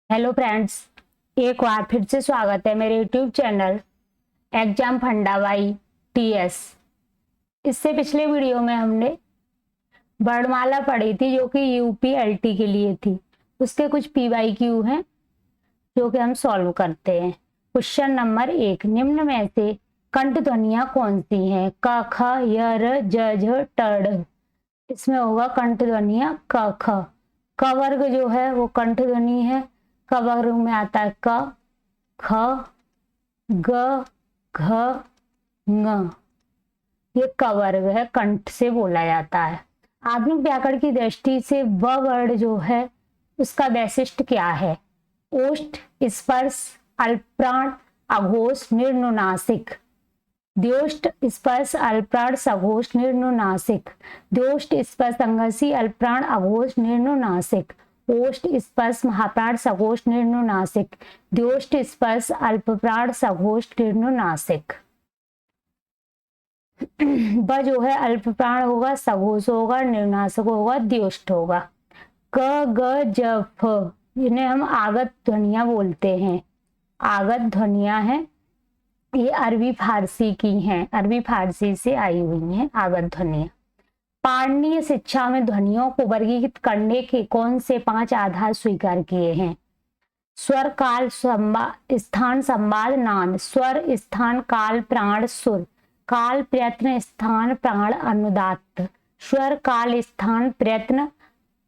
Hello friends, एक बार फिर से स्वागत है मेरे यूट्यूब चैनल एग्जाम फंडा बाई टीएस। इससे पिछले वीडियो में हमने वर्णमाला पढ़ी थी जो कि यूपीएलटी के लिए थी। उसके कुछ पीवाईक्यू हैं जो कि हम सॉल्व करते हैं। क्वेश्चन नंबर 1, निम्न में से कंठ ध्वनियां कौन सी हैं? क, ख, य, र, ज, झ, ट, ढ। इसमें होगा कंठ ध्वनियां क, ख। क वर्ग जो है वो कंठ ध्वनि है। क वर्ग में आता है क, ख, ग, घ, ङ। ये क वर्ग है, कंठ से बोला जाता है। आधुनिक व्याकरण की दृष्टि से व वर्ण जो है उसका वैशिष्ट्य क्या है? ओष्ठ, स्पर्श, अल्पप्राण, अघोष, निर्नुनासिक। द्योष्ट, स्पर्श, अल्पप्राण, सघोष, निर्नुनासिक। द्योष्ट, स्पर्श, संघर्षी, अल्पप्राण, अघोष, निर्नुनासिक। ओष्ठ, स्पर्श, महाप्राण, सघोष, निर्नुनासिक। द्योष्ट, स्पर्श, अल्पप्राण, सघोष, निर्नुनासिक। ब जो है अल्पप्राण होगा, सघोष होगा, निर्नासिक होगा, द्योष्ट होगा। क, ग, ज, फ इन्हें हम आगत ध्वनियां बोलते हैं। आगत ध्वनियां हैं, ये अरबी फारसी की हैं, अरबी फारसी से आई हुई हैं आगत ध्वनियां। पाणिनीय शिक्षा में ध्वनियों को वर्गीकृत करने के कौन से 5 आधार स्वीकार किए हैं? स्वर, काल, स्थान, संवाद, नाद। स्वर, स्थान, काल, प्राण, सुर। काल, प्रयत्न, स्थान, प्राण, अनुदात्त। स्वर, काल, स्थान, प्रयत्न,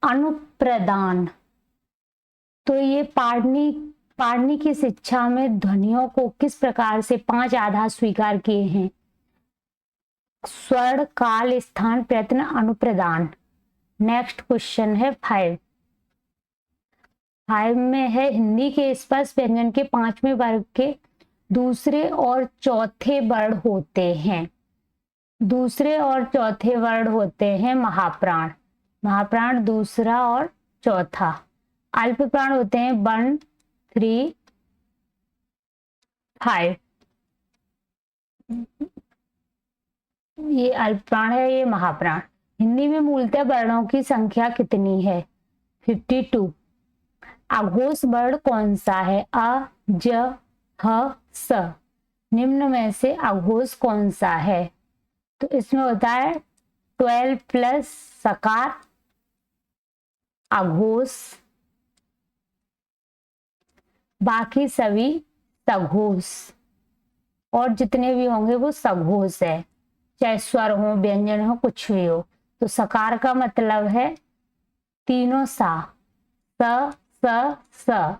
अनुप्रदान। तो ये पाणिनि की शिक्षा में ध्वनियों को किस प्रकार से 5 आधार स्वीकार किए हैं? स्वर, काल, स्थान, प्रयत्न, अनुप्रदान। नेक्स्ट क्वेश्चन है 5 में है, हिंदी के स्पर्श व्यंजन के 5वें वर्ग के दूसरे और चौथे वर्ण होते हैं। दूसरे और चौथे वर्ण होते हैं महाप्राण। महाप्राण दूसरा और चौथा। अल्प प्राण होते हैं 1, 3, 5। ये अल्प प्राण है, ये महाप्राण। हिंदी में मूलतः वर्णों की संख्या कितनी है? 52। अघोष वर्ण कौन सा है? अ, ज, ह, स। निम्न में से अघोष कौन सा है? तो इसमें होता है 12 प्लस सकार, अघोष। बाकी सभी सघोष, और जितने भी होंगे वो सघोष है, चाहे स्वर हो, व्यंजन हो, कुछ भी हो। तो सकार का मतलब है तीनों सा, स, स, स।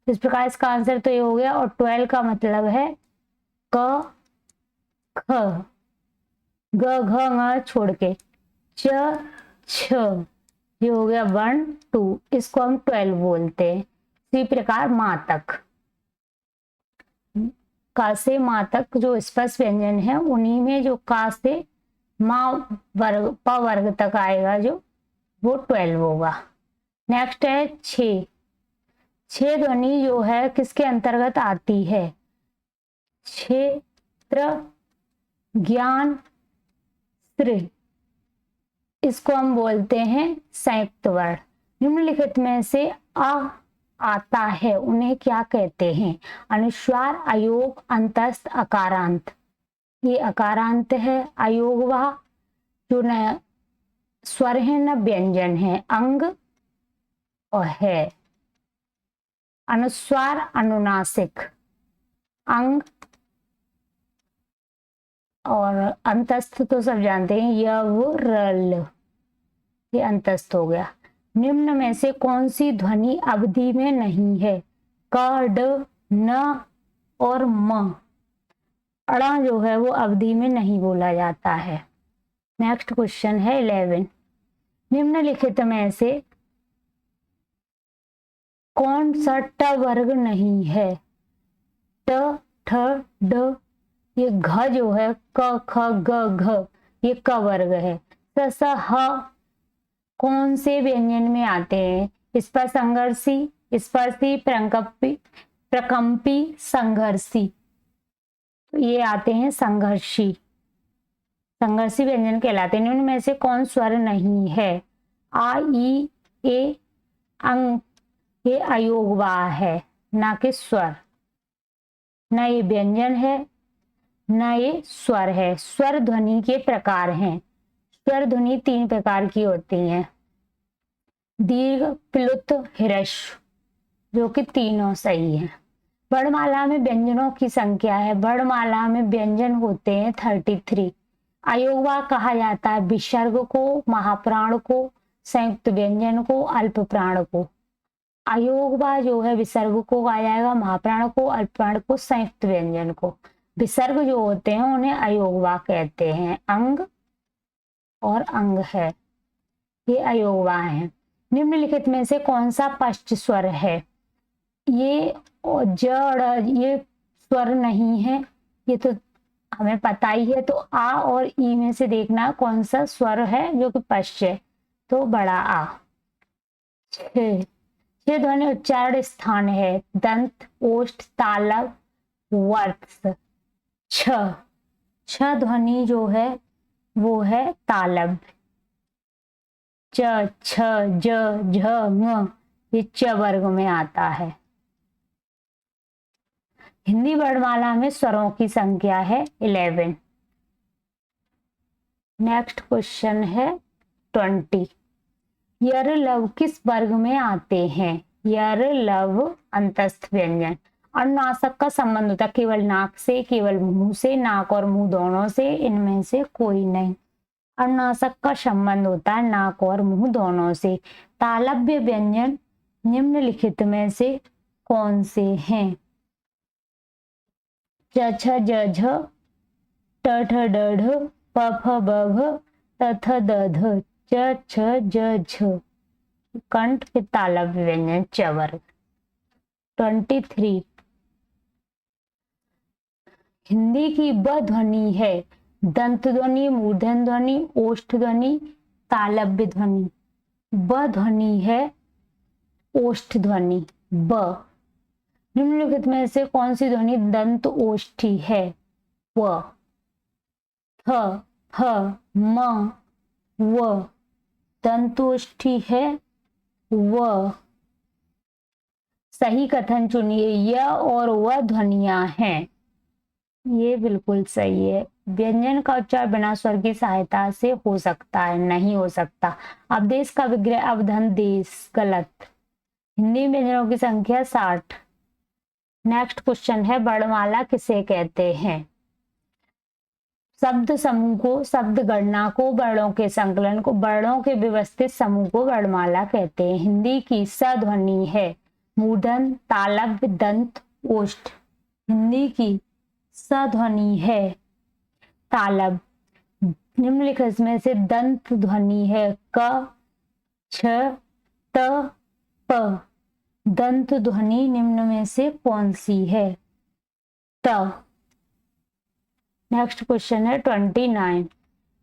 इस प्रकार इसका आंसर तो ये हो गया। और 12 का मतलब है क, ख, ग, घ, ङ छोड़ के, च, छ। ये हो गया 1, 2। इसको हम 12 बोलते हैं। इसी प्रकार मातक, का से मातक जो स्पर्श व्यंजन है उन्हीं में जो का से मा वर्ग, प वर्ग तक आएगा जो, वो 12 होगा। नेक्स्ट है 6। 6 ध्वनि जो है किसके अंतर्गत आती है? क्षेत्र, ज्ञान, श्री। इसको हम बोलते हैं संयुक्त वर्ण। निम्नलिखित में से अ आता है उन्हें क्या कहते हैं? अनुस्वार, अयोग, अंतस्थ, अकारांत। ये अकारांत है। अयोग वह जो न स्वर है न व्यंजन है, अंग और है। अनुस्वार, अनुनासिक, अंग। और अंतस्थ तो सब जानते हैं, यव, रल, ये अंतस्थ हो गया। निम्न में से कौन सी ध्वनि अवधि में नहीं है? क, ड, न और म। अड़ा जो है वो अवधि में नहीं बोला जाता है। नेक्स्ट क्वेश्चन है 11। निम्नलिखित में से कौन सा ट वर्ग नहीं है? ट, ठ, ड। ये घ जो है क, ख, ग, घ, ये क वर्ग है। स, स, ह कौन से व्यंजन में आते हैं? स्पर्श, संघर्षी, स्पर्शी, प्रकंपी, प्रकंपी, संघर्षी। तो ये आते हैं संघर्षी, संघर्षी व्यंजन कहलाते हैं। इनमें से कौन स्वर नहीं है? आ, ई, ए, अंग। ये अयोगवाह है, ना कि स्वर। ना ये व्यंजन है, ना ये स्वर है। स्वर ध्वनि के प्रकार हैं। स्वर ध्वनि 3 प्रकार की होती हैं, दीर्घ, प्लुत, ह्रस्व, जो कि तीनों सही है। वर्णमाला में व्यंजनों की संख्या है। वर्णमाला में व्यंजन होते हैं 33। अयोगवाह कहा जाता है विसर्ग को, महाप्राण को, संयुक्त व्यंजन को, अल्प प्राण को। अयोगवाह जो है विसर्ग को कहा जाएगा, महाप्राण को, अल्प प्राण को, संयुक्त व्यंजन को। विसर्ग जो होते हैं उन्हें अयोगवाह कहते हैं। अंग और अंग है, ये अयोगवाह है। निम्नलिखित में से कौन सा पश्च स्वर है? ये जड़, ये स्वर नहीं है, ये तो हमें पता ही है। तो आ और ई में से देखना कौन सा स्वर है जो कि पश्च है। तो बड़ा आ। छह ध्वनि उच्चारण स्थान है, दंत, ओष्ठ, तालव, वर्त्स। छ ध्वनि जो है वो है तालव। च, छ, ज, झ, ङ, ये च वर्ग में आता है। हिंदी वर्णमाला में स्वरों की संख्या है 11। नेक्स्ट क्वेश्चन है 20। यर लव किस वर्ग में आते हैं? यर लव अंतस्थ व्यंजन। अनुनासिक का संबंध होता है केवल नाक से, केवल मुंह से, नाक और मुंह दोनों से, इनमें से कोई नहीं। अनुनासिक का संबंध होता है नाक और मुंह दोनों से। तालव्य व्यंजन निम्नलिखित में से कौन से हैं? च, छ, ज, झ, ट, ठ, ड, ढ, प, फ, ब, भ, त, थ, द, ध, च, छ, ज, झ। कंठ के तालव्य व्यंजन च वर्ग। 23। हिंदी की ब ध्वनि है, दंत ध्वनि, मूर्धन ध्वनि, ओष्ठ ध्वनि, तालव्य ध्वनि। ब ध्वनि है ओष्ठ ध्वनि, ब। निम्नलिखित में से कौन सी ध्वनि दंत ओष्ठी है? व, थ, ह, म, व। दंत ओष्ठी है व। सही कथन चुनिए। य और व ध्वनियां हैं। ये बिल्कुल सही है। व्यंजन का उच्चारण बिना स्वर की सहायता से हो सकता है? नहीं हो सकता। अवदेश का विग्रह अवधन देश, गलत। हिंदी व्यंजनों की संख्या 60। नेक्स्ट क्वेश्चन है वर्णमाला किसे कहते हैं? शब्द समूह को, शब्द गणना को, वर्णों के संकलन को, वर्णों के व्यवस्थित समूह को वर्णमाला कहते हैं। हिंदी की स ध्वनि है मूर्धन, तालव्य, दंत, ओष्ठ। हिंदी की स ध्वनि है तालव। निम्नलिखित में से दंत ध्वनि है क, छ, त, प। दंत ध्वनि निम्न में से कौन सी है? त। नेक्स्ट क्वेश्चन है 29।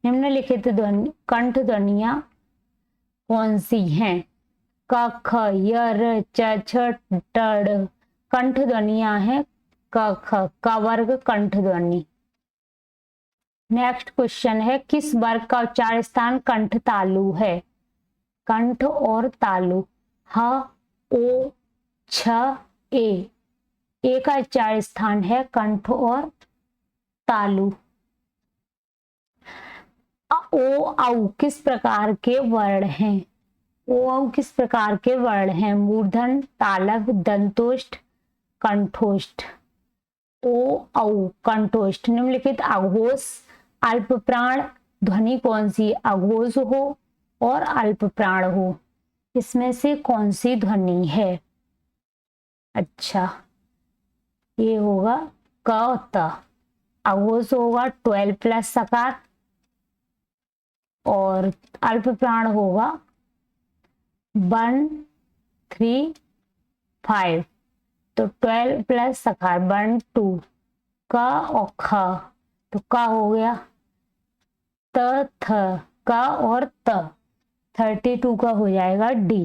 निम्नलिखित ध्वनि कंठ ध्वनियां कौन सी हैं? क, ख, य, र, च, छ, ट, ड़। कंठ ध्वनियां हैं क, ख। क वर्ग कंठ ध्वनि। नेक्स्ट क्वेश्चन है किस वर्ग का उच्चारण स्थान कंठ तालु है? कंठ और तालु। ह, ओ, छ, ए। ए का उच्चारण स्थान है कंठ और तालु। ओ, औ किस प्रकार के वर्ण हैं? ओ, औ किस प्रकार के वर्ण हैं? मूर्धन, तालव, दंतोष्ठ, कंठोष्ठ। ओ, औ कंठोष्ठ। निम्नलिखित अघोष अल्प प्राण ध्वनि कौन सी? अघोष हो और अल्प प्राण हो, इसमें से कौन सी ध्वनि है? अच्छा, ये होगा क, त। अघोष होगा 12 प्लस सकार और अल्प प्राण होगा 1, 3, 5। तो 12 प्लस सकार 1, 2। क और ख, तो क हो गया त, थ। क और त 32 का हो जाएगा डी।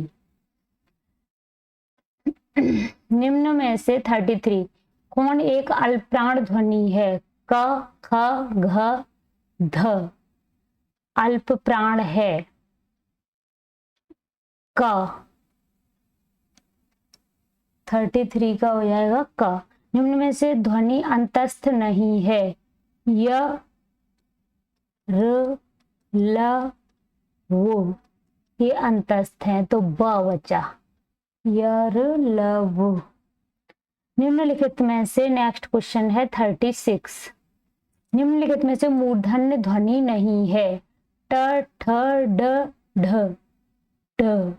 निम्न में से 33 कौन एक अल्पप्राण ध्वनि है? क, ख, घ, ध। अल्प प्राण है क। 33 का हो जाएगा क। निम्न में से ध्वनि अंतस्थ नहीं है। य, र, ल, वो ये अंतस्थ हैं, तो ब बचा। य, र, ल, वो। निम्नलिखित में से नेक्स्ट क्वेश्चन है 36। निम्नलिखित में से मूर्धन्य ध्वनि नहीं है। ट, ठ, ड, ढ। ढ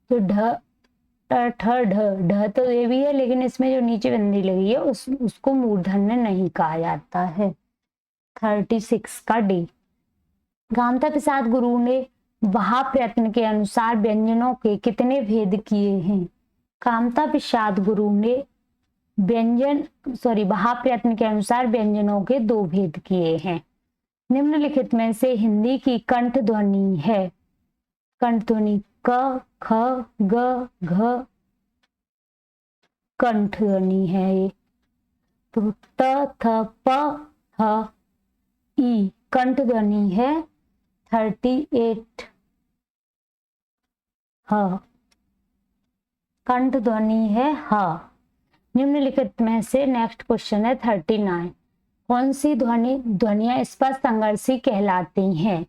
तो ढ, ट, ठ, ढ। ढ तो ये भी है, लेकिन इसमें जो नीचे बिंदी लगी है उसको मूर्धन्य नहीं कहा जाता है। 36 का डी। कामता प्रसाद गुरु ने वहा प्रयत्न के अनुसार व्यंजनों के कितने भेद किए हैं। कामता प्रसाद गुरु ने वहा प्रयत्न के अनुसार व्यंजनों के 2 भेद किए हैं। निम्नलिखित में से हिंदी की कंठ ध्वनि है। कंठ ध्वनि क, ख, ग, घ कंठ ध्वनि है ये। तो त, थ, प, ह, ई कंठ ध्वनि है 38। ह कंठ ध्वनि है ह। निम्नलिखित में से नेक्स्ट क्वेश्चन है 39। कौन सी ध्वनियां स्पर्श संघर्षी कहलाती हैं।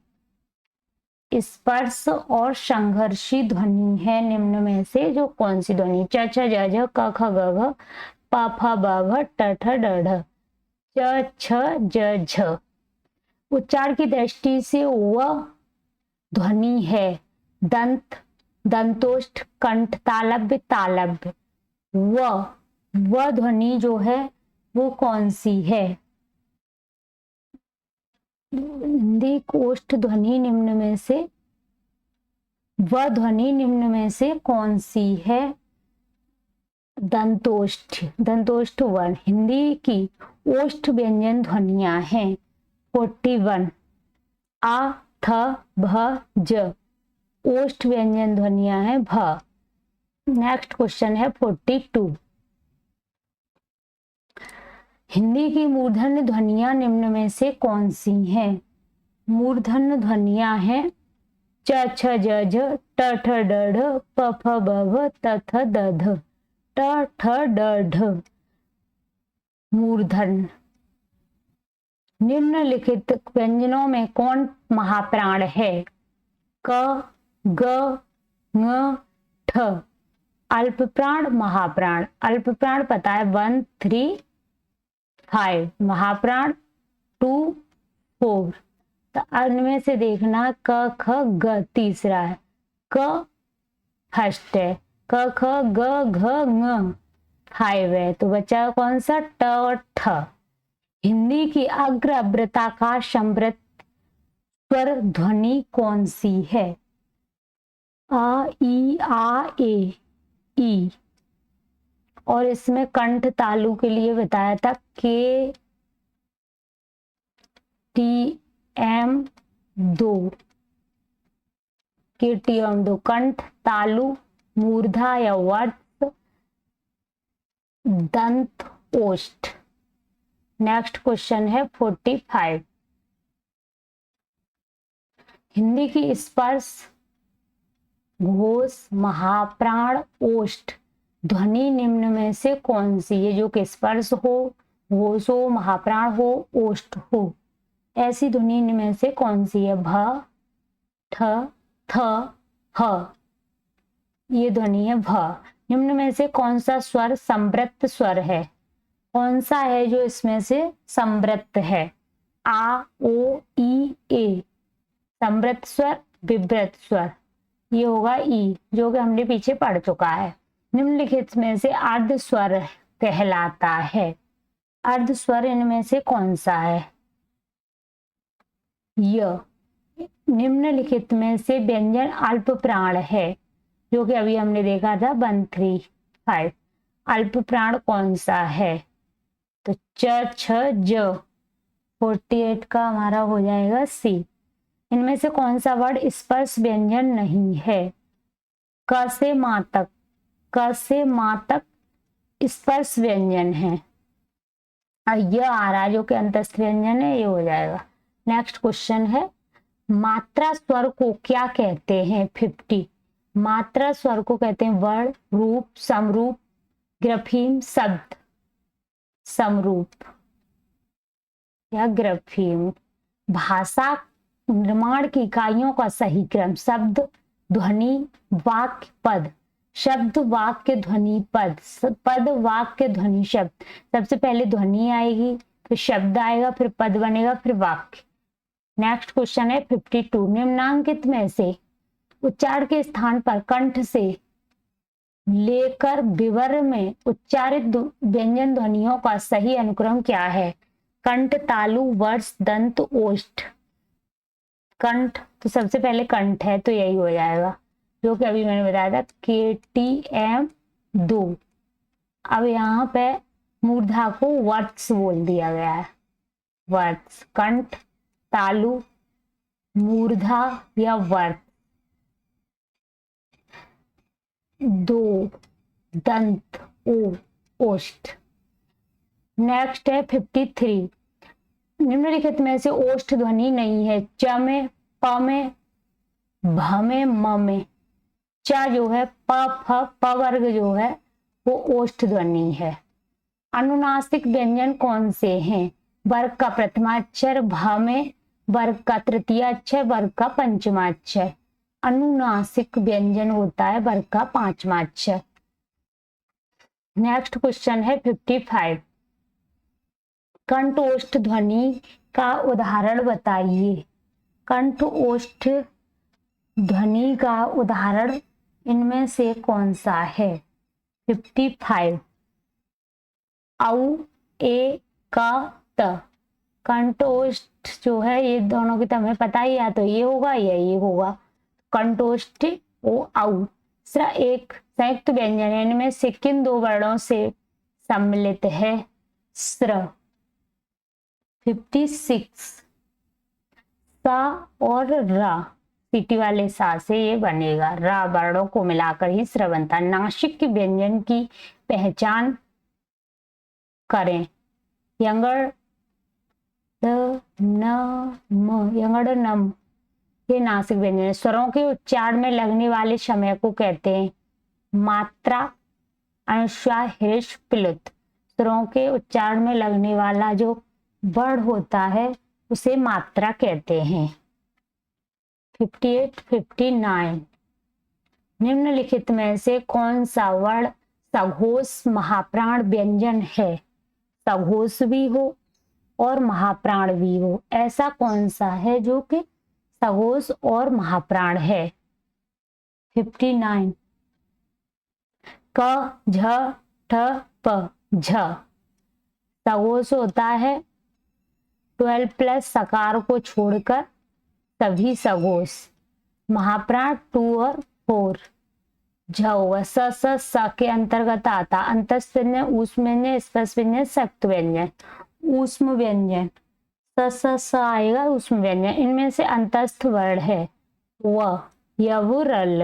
स्पर्श और संघर्षी ध्वनि है निम्न में से जो कौन सी ध्वनि। च, छ, ज, झ, क, ख, ग, घ, प, फ, ब, भ, ट, ठ, ड, ढ। च, छ, ज, झ। उच्चारण की दृष्टि से वह ध्वनि है दंत, दंतोष्ठ, कंठ, तालव्य, तालव्य। वह ध्वनि जो है वो कौन सी है। हिंदी कोष्ठ ध्वनि निम्न में से वह ध्वनि निम्न में से कौन सी है। दंतोष्ठ, दंतोष्ठ वर्ण। हिंदी की ओष्ठ व्यंजन ध्वनियां हैं 41। आ, थ, भ, ज ओष्ठ व्यंजन ध्वनियां हैं भ। नेक्स्ट क्वेश्चन है 42। हिंदी की मूर्धन्य ध्वनियां निम्न में से कौन सी हैं। मूर्धन्य ध्वनियां हैं च, छ, ज, झ, ट, ठ, ड, ढ, प, फ, ब, भ, त, थ, द, ध। ट, ठ, ड, ढ मूर्धन्य। निम्नलिखित व्यंजनों में कौन महाप्राण है। क, ग, ng, ठ। अल्प प्राण, महाप्राण। अल्प प्राण पता है 1, 3, 5, महाप्राण 2, 4। तो इनमें से देखना क, ख, ग तीसरा है। क फर्स्ट है, क, ख, ग, घ, ng 5 है, तो बचा कौन सा ट और ठ। हिंदी की अग्र अव्रताकार समृत स्वर ध्वनि कौन सी है। आ, ई, आ, ए, ई। और इसमें कंठ तालु के लिए बताया था के, टी, एम 2, के, टी, एम 2 कंठ तालु मूर्धा या वर्त दंत ओष्ठ। नेक्स्ट क्वेश्चन है 45। हिंदी की स्पर्श घोष महाप्राण ओष्ठ ध्वनि निम्न में से कौन सी है। जो कि स्पर्श हो, घोष हो, महाप्राण हो, ओष्ठ हो, ऐसी ध्वनि में से कौन सी है। भ, ठ, थ, ह ये ध्वनि है भ। निम्न में से कौन सा स्वर संवृत्त स्वर है। कौन सा है जो इसमें से संवृत्त है। आ, ओ, ई, ए संवृत्त स्वर, विवृत स्वर ये होगा ई, जो कि हमने पीछे पढ़ चुका है। निम्नलिखित में से अर्ध स्वर कहलाता है। अर्ध स्वर इनमें से कौन सा है। य। निम्नलिखित में से व्यंजन अल्प प्राण है, जो कि अभी हमने देखा था 1, 3, 5। अल्प प्राण कौन सा है। तो च, छ, ज 48 का हमारा हो जाएगा सी। इनमें से कौन सा वर्ड स्पर्श व्यंजन नहीं है। क से मातक, क से मातक स्पर्श व्यंजन है। यह आ रहा है जो कि अंतस्थ व्यंजन है, ये हो जाएगा। नेक्स्ट क्वेश्चन है मात्रा स्वर को क्या कहते हैं 50। मात्रा स्वर को कहते हैं वर्ण, रूप, समरूप, ग्रफीम शब्द समरूप या ग्रफीम। भाषा निर्माण की इकाइयों का सही क्रम शब्द, ध्वनि, वाक्य, पद। शब्द, वाक्य, ध्वनि, पद। पद, वाक्य, ध्वनि, शब्द। सबसे पहले ध्वनि आएगी, फिर शब्द आएगा, फिर पद बनेगा, फिर वाक्य। नेक्स्ट क्वेश्चन है 52। निम्नांकित में से उच्चारण के स्थान पर कंठ से लेकर विवर में उच्चारित व्यंजन ध्वनियों का सही अनुक्रम क्या है? कंठ, तालु, वर्ष, दंत, ओष्ठ। कंठ तो सबसे पहले कंठ है तो यही हो जाएगा, जो कि अभी मैंने बताया था KTM 2। अब यहाँ पे मूर्धा को वर्ष बोल दिया गया है, वर्ष। कंठ, तालु, मूर्धा या वर्ष। 2 दंत, ओष्ठ। नेक्स्ट है 53। निम्नलिखित में से ओष्ठ ध्वनि नहीं है। च में, प में, भ में, म में। च जो है प, फ, प वर्ग जो है वो ओष्ठ ध्वनि है। अनुनासिक व्यंजन कौन से हैं? वर्ग का प्रथमाक्षर, भ में, वर्ग का तृतीय अक्षर, वर्ग का पंचमा अक्षर। अनुनासिक व्यंजन होता है वर्ग का पांचवा अक्षर। नेक्स्ट क्वेश्चन है 55। कंठ ओष्ठ ध्वनि का उदाहरण बताइए। कंठ ओष्ठ ध्वनि का उदाहरण इनमें से कौन सा है? 55। औ, ए, क, त। कंठ ओष्ठ जो है ये दोनों की तो हमें पता ही, या तो ये होगा या ये होगा। कंठोष्ठ ओ औ। दूसरा एक संयुक्त व्यंजन है, इनमें से किन दो वर्णों से सम्मिलित है? स्र। 56। सा और रा, सीटी वाले सा से ये बनेगा। रा वर्णों को मिलाकर ही स्र बनता। नासिक के व्यंजन की पहचान करें। यंगड़ न म, यंगड़ नम, ये नासिक व्यंजन है। स्वरों के उच्चारण में लगने वाले समय को कहते हैं मात्रा, अनुस्वार, हृष, प्लुत। स्वरों के उच्चारण में लगने वाला जो वर्ण होता है उसे मात्रा कहते हैं। 58, 59। निम्नलिखित में से कौन सा वर्ण सघोष महाप्राण व्यंजन है? सघोष भी हो और महाप्राण भी हो, ऐसा कौन सा है जो कि सघोष और महाप्राण है? 59। क, झ, ठ, प, झ। सघोष होता है 12 प्लस सकार को छोड़कर सभी सघोष। महाप्राण 2 और 4। झ होगा स के अंतर्गत आता। अंतस्थ व्यंजन, ऊष्म व्यंजन, स्पर्श व्यंजन, सक्त व्यंजन। ऊष्म व्यंजन स आएगा ऊष्म व्यंजन। इनमें से अंतस्थ वर्ण है व, यव, रल।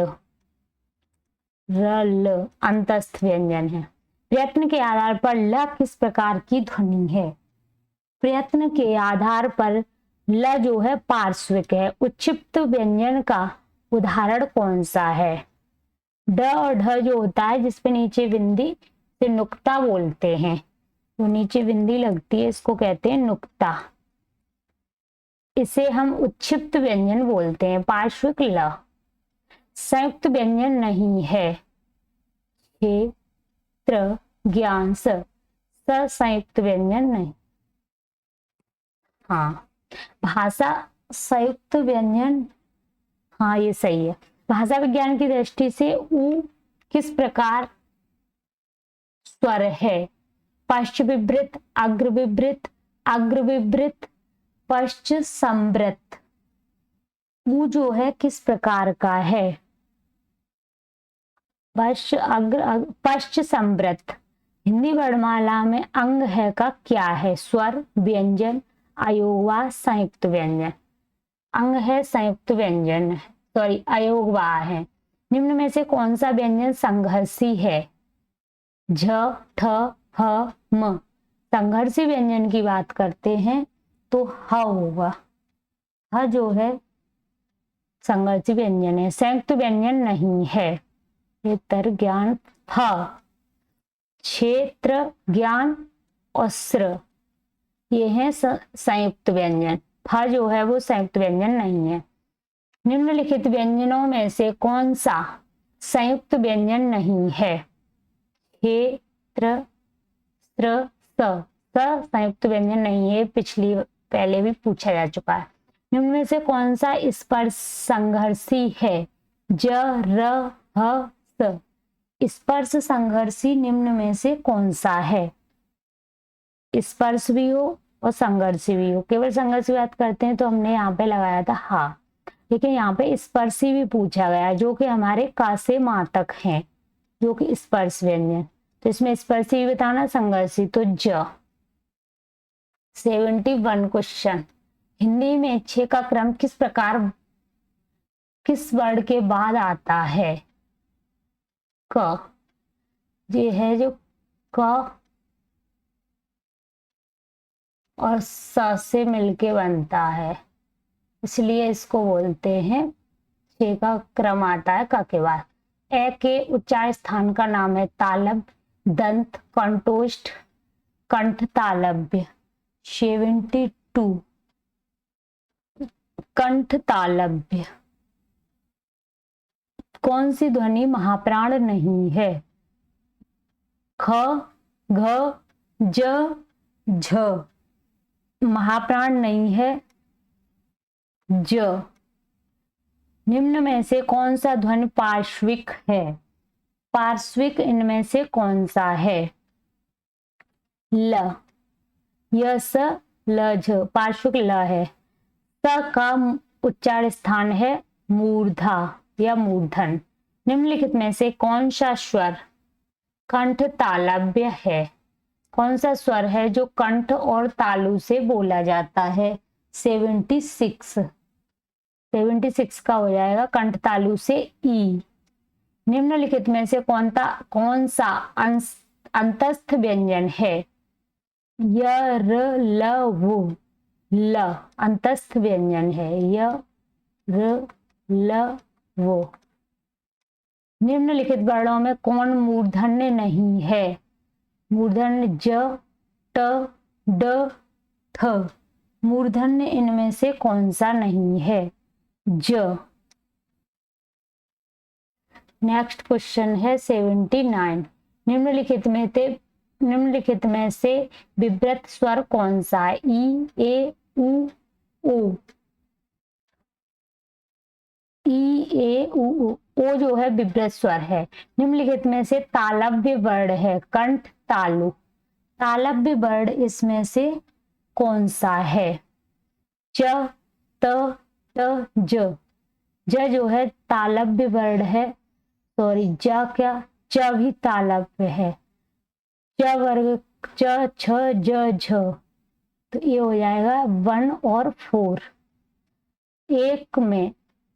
रल अंतस्थ व्यंजन है। प्रयत्न के आधार पर ल किस प्रकार की ध्वनि है? प्रयत्न के आधार पर ल जो है पार्श्विक है। उच्छिप्त व्यंजन का उदाहरण कौन सा है? ड और ढ जो होता है जिसपे नीचे बिंदी से नुक्ता बोलते हैं, तो नीचे बिंदी लगती है, इसको कहते हैं नुक्ता। इसे हम उच्छिप्त व्यंजन बोलते हैं। पार्श्विक ल। संयुक्त व्यंजन नहीं है। क्षेत्र, ज्ञान, स संयुक्त व्यंजन नहीं। हाँ, भाषा संयुक्त व्यंजन, हाँ ये सही है। भाषा विज्ञान की दृष्टि से उ किस प्रकार स्वर है? पश्च विवृत, अग्र विवृत, अग्र विवृत, पश्च संवृत। उ जो है किस प्रकार का है? पश्च, अग्र, पश्च संवृत। हिंदी वर्णमाला में अंग है का क्या है? स्वर, व्यंजन, अयोगवा, संयुक्त व्यंजन। अंग है संयुक्त व्यंजन, सॉरी अयोगवा है। निम्न में से कौन सा व्यंजन संघर्षी है? झ, ठ, ह, म। संघर्षी व्यंजन की बात करते हैं तो ह होगा। ह जो है संघर्षी व्यंजन है, संयुक्त व्यंजन नहीं है। ये तर ज्ञान फ। क्षेत्र, ज्ञान और स्र, ये हैं संयुक्त व्यंजन। फ जो है वो संयुक्त व्यंजन नहीं है। निम्नलिखित व्यंजनों में से कौन सा संयुक्त व्यंजन नहीं है? क्षेत्र, स्र, स संयुक्त व्यंजन नहीं है, पहले भी पूछा जा चुका है। निम्न में से कौन सा स्पर्श संघर्षी है? ज, र, ह, स। स्पर्श संघर्षी निम्न में से कौन सा है? स्पर्श भी हो और संघर्षी भी हो। केवल संघर्ष की बात करते हैं तो हमने यहाँ पे लगाया था हा, लेकिन यहाँ पे स्पर्शी भी पूछा गया जो कि हमारे का से मा तक हैं, जो कि स्पर्श व्यंजन। तो इसमें स्पर्शी भी बताना, संघर्षी तो ज। 71 क्वेश्चन। हिंदी में 6 का क्रम किस प्रकार, किस वर्ण के बाद आता है? क, ये है जो क और स से मिलके बनता है, इसलिए इसको बोलते हैं 6 का क्रम आता है क के बाद। ए के उच्चार स्थान का नाम है तालब, दंत, कंठोष्ठ, कंठ तालव्य। 72 कंठ तालव्य। कौन सी ध्वनि महाप्राण नहीं है? ख, घ, ज, झ महाप्राण नहीं है ज। निम्न में से कौन सा ध्वनि पार्श्विक है? पार्श्विक इनमें से कौन सा है? ल, य, स, ल, झ पार्श्विक ल है। स का उच्चार स्थान है मूर्धा या मूर्धन। निम्नलिखित में से कौन सा स्वर कंठ तालव्य है? कौन सा स्वर है जो कंठ और तालु से बोला जाता है? 76 का हो जाएगा कंठ तालु से ई। निम्नलिखित में से कौन सा अंतस्थ व्यंजन है? य, र, ल, वो। ल अंतस्थ व्यंजन है, य, र, ल, वो। निम्नलिखित वर्णों में कौन मूर्धन्य नहीं है? मूर्धन्य ज, ट, ड, थ। मूर्धन्य इनमें से कौन सा नहीं है? ज। नेक्स्ट क्वेश्चन है 79। निम्नलिखित में से विव्रत स्वर कौन सा है? ई, ए, उ, ओ। ई, ए, उ, ओ जो है विव्रत स्वर है। निम्नलिखित में से तालव्य वर्ण है कंठ तालु। तालव्य वर्ण इसमें से कौन सा है? च, त, ट, ज। ज जो है तालव्य वर्ण है, सॉरी ज क्या, च भी तालव्य है। च वर्ग च, छ, ज, झ। तो ये हो जाएगा 1 और 4। एक में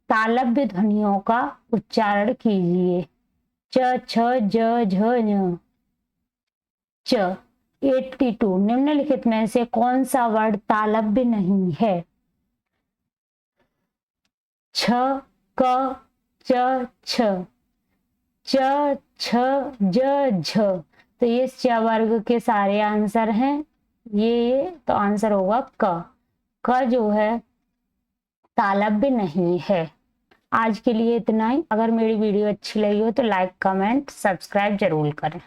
तालव्य ध्वनियों का उच्चारण कीजिए। च, छ, ज, झ, ञ। च। 82 निम्नलिखित में से कौन सा वर्ण तालव्य नहीं है? छ, क, च, छ। च, छ, ज, झ। तो ये च वर्ग के सारे आंसर हैं। ये तो आंसर होगा क जो है तालव्य नहीं है। आज के लिए इतना ही। अगर मेरी वीडियो अच्छी लगी हो तो लाइक, कमेंट, सब्सक्राइब जरूर करें।